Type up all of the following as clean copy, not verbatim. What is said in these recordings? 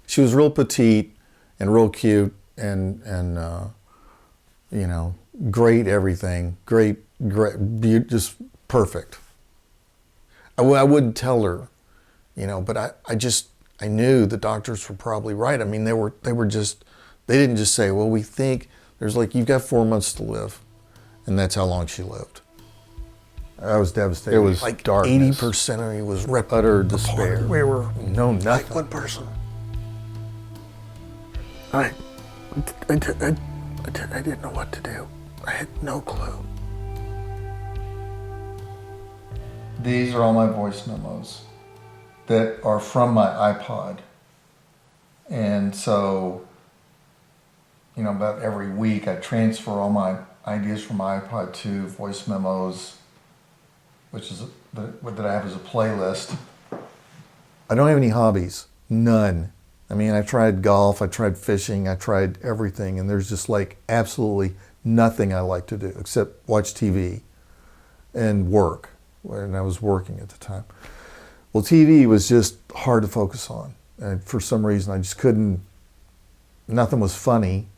She was real petite and real cute and you know, great everything, great, just perfect. I wouldn't tell her, you know, but I knew the doctors were probably right. I mean, they didn't just say, well, we think there's like, you've got 4 months to live. And that's how long she lived. I was devastated. It was like darkness. 80% of me was ripped utter despair. We were no nothing. Like one person. I didn't know what to do. I had no clue. These are all my voice memos that are from my iPod. And so, you know, about every week I transfer all my ideas from my iPod to voice memos, which is that I have as a playlist. I don't have any hobbies, none. I mean, I tried golf, I tried fishing, I tried everything, and there's just like absolutely nothing I like to do except watch TV and work, and I was working at the time. Well, TV was just hard to focus on, and for some reason I just couldn't, nothing was funny,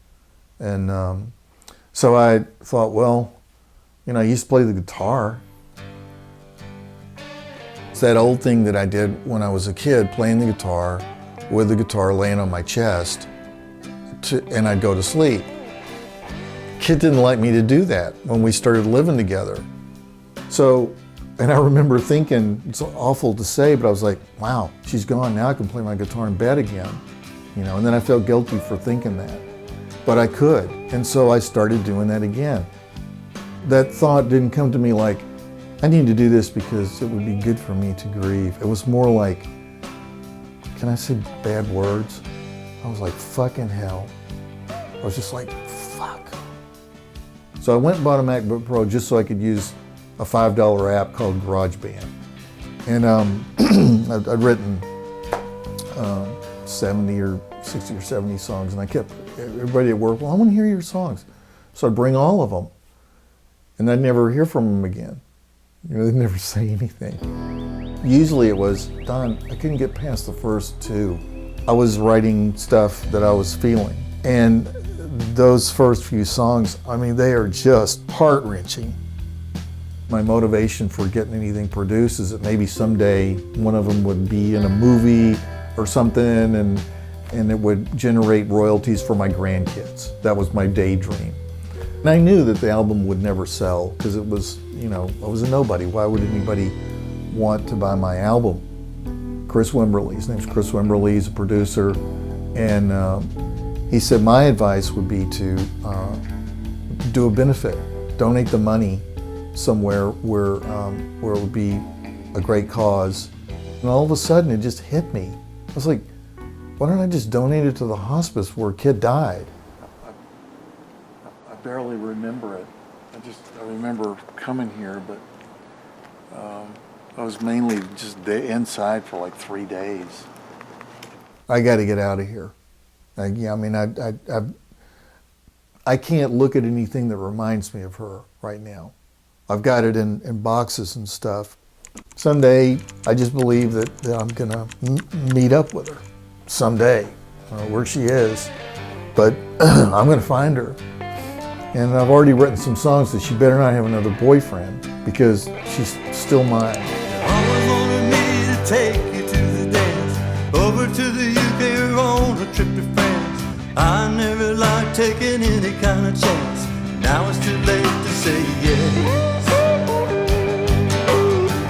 and so I thought, well, you know, I used to play the guitar. It's that old thing that I did when I was a kid, playing the guitar, with the guitar laying on my chest, and I'd go to sleep. Kid didn't like me to do that when we started living together. So, and I remember thinking, it's awful to say, but I was like, wow, she's gone, now I can play my guitar in bed again. You know, and then I felt guilty for thinking that. But I could, and so I started doing that again. That thought didn't come to me like, I need to do this because it would be good for me to grieve. It was more like, can I say bad words? I was like, fucking hell. I was just like, fuck. So I went and bought a MacBook Pro just so I could use a $5 app called GarageBand. And I'd written 70 or 60 or 70 songs, and I kept, everybody at work, well, I want to hear your songs. So I'd bring all of them, and I'd never hear from them again. You know, they'd never say anything. Usually it was, Don, I couldn't get past the first two. I was writing stuff that I was feeling. And those first few songs, I mean, they are just heart-wrenching. My motivation for getting anything produced is that maybe someday one of them would be in a movie or something, and it would generate royalties for my grandkids. That was my daydream. And I knew that the album would never sell because it was, you know, I was a nobody. Why would anybody want to buy my album? Chris Wimberly, his name's Chris Wimberly, he's a producer, and he said my advice would be to do a benefit, donate the money somewhere where it would be a great cause. And all of a sudden it just hit me. I was like, why don't I just donate it to the hospice where a kid died? I barely remember it. I remember coming here, but I was mainly just inside for like 3 days. I got to get out of here. I mean, I can't look at anything that reminds me of her right now. I've got it in boxes and stuff. Someday, I just believe that I'm gonna meet up with her. Someday, I don't know where she is, but I'm gonna find her. And I've already written some songs that she better not have another boyfriend because she's still mine. Always wanted me to take you to the dance, over to the UK or on a trip to France. I never liked taking any kind of chance. Now it's too late to say yes.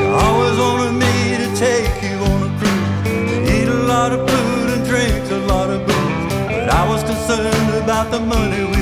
Always wanted me to take you on a cruise, eat a lot of food and drink a lot of booze. But I was concerned about the money we